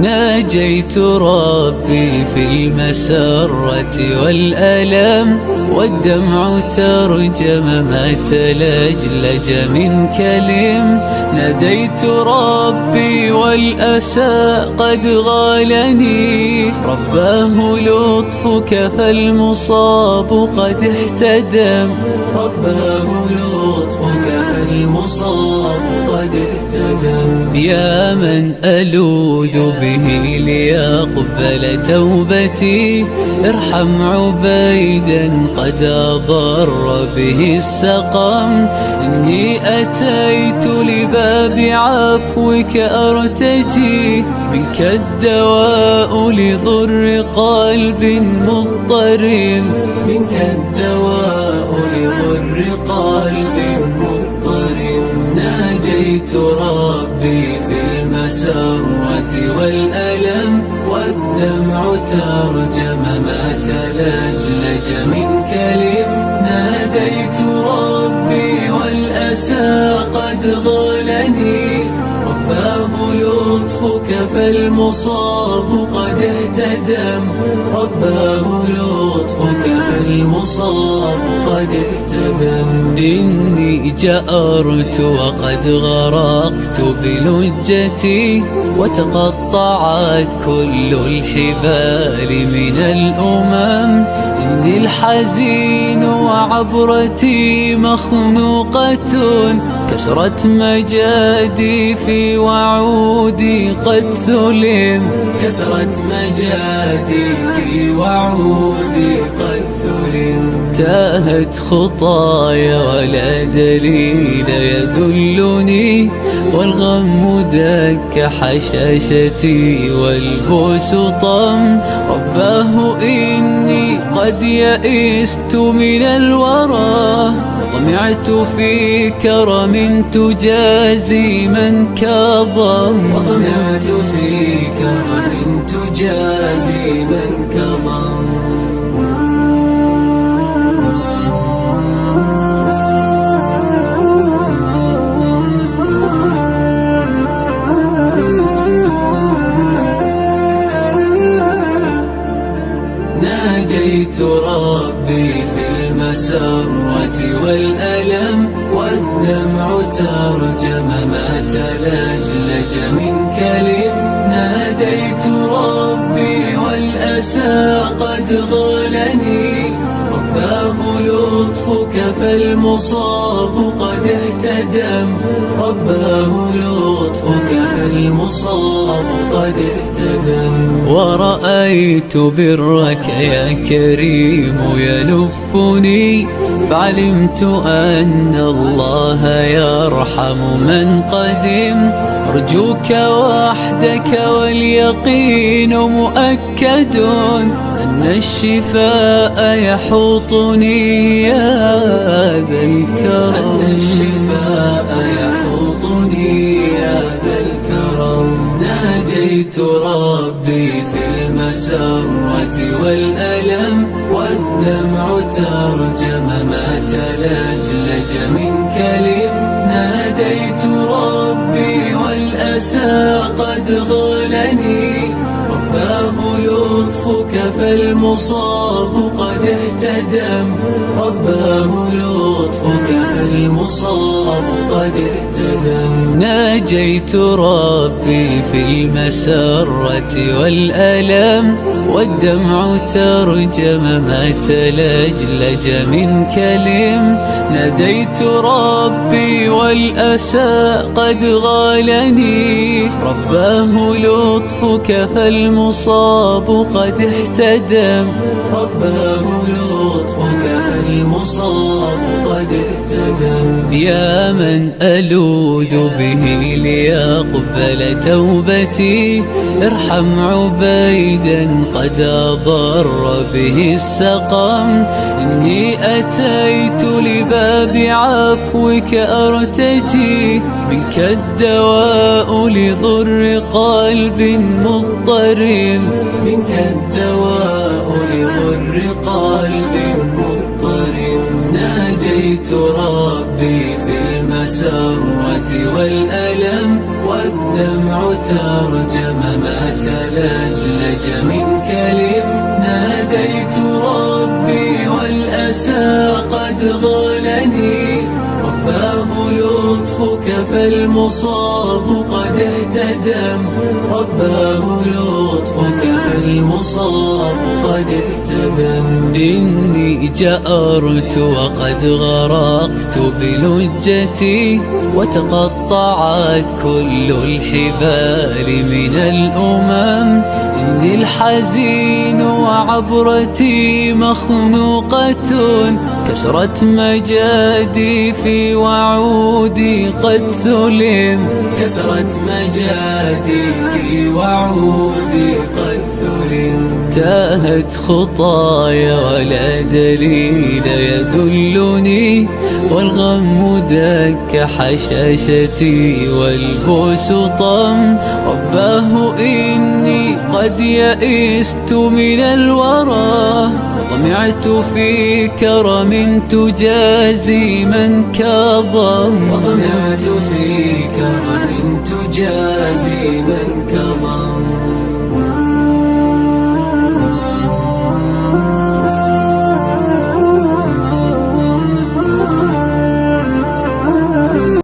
ناجيت ربي في المسرة والألم، والدمع ترجم ما تلجلج من كلم. ناديت ربي والأسى قد غالني، رباه لطفك فالمصاب قد احتدم. رباه لطفك فالمصاب قد احتدم. يا من ألوذ به ليقبل توبتي، ارحم عبيدا قد أضر به السقم. إني أتيت لباب عفوك أرتجي، منك الدواء لضر قلب مضطرب. منك الدواء لضر قلب مضطرب. ناجيت ربي في المسرة والألم، والدمع ترجم ما تلجلج من كلم. ناديت ربي والأسى قد غالني، رباه لطفك فالمصاب قد احتدم. رباه لطفك فالمصاب قد احتدم. إني جأرت وقد غرقت بلجتي، وتقطعت كل الحبال من الأمم. إني الحزين وعبرتي مخنوقة، كسرت مجاديفي وعودي قد ثلم. كسرت مجاديفي وعودي قد ثلم. تاهت خطايا ولا دليل يدلني، والغم دك حشاشتي والبؤس طم. رباه إني قد يئست من الورى، طمعت في كرم تجازي من كظم. وطمعت في كرم تجازي من كظم. ناجيت ربي في المسرة والألم، والدمع ترجم ما تلجلج من كلم. ناديت ربي والأسى قد غالني، رباه لطفك فالمصاب قد احتدم. رباه لطفك فالمصاب قد احتدم. ورأيت برك يا كريم يلفني، فعلمت أن الله يرحم من قدم. أرجوك وحدك واليقين مؤكد، أن الشفاء يحوطني يا ذا الكرم. أن الشفاء يحوطني يا ذا الكرم. ناجيت ربي في المسرة والألم، والدمع ترجم ما تلجلج من كلم. ناديت ربي والأسى قد غالني، رباه لطفك فالمصاب قد احتدم. رباه لطفك فالمصاب قد احتدم. ناجيت ربي في المسرة والألم، والدمع ترجم ما تلجلج من كلم. ناديت ربي والأسى قد غالني، رباه لطفك فالمصاب قد احتدم. رباه لطفك فالمصاب قد احتدم. يا من ألوذ به ليقبل توبتي، ارحم عبيدا قد أضر به السقم. إني أتيت لباب عفوك أرتجي، منك الدواء لضر قلب مضطرب. منك الدواء لضر قلب مضطرب. ناجيت ربي في المسجد المسرة والألم، والدمع ترجم ما تلجلج من كلم. ناديت ربي والأسى قد غالني، رباه لطفك فالمصاب قد اهتدم، رباه لطفك فالمصاب قد اهتدم. إني جأرت وقد غرقت بلجتي، وتقطعت كل الحبال من الأمم. إني الحزين وعبرتي مخنوقة، كسرت مجادي في وعودي قد ثلم، كسرت مجادي في وعودي قد ثلم. تاهت خطايا ولا دليل يدلني، والغم دك حشاشتي والبؤس طم. رباه إني قد يئست من الورى، طمعت في كرم تجازي من كظم، وطمعت في كرم تجازي من كظم.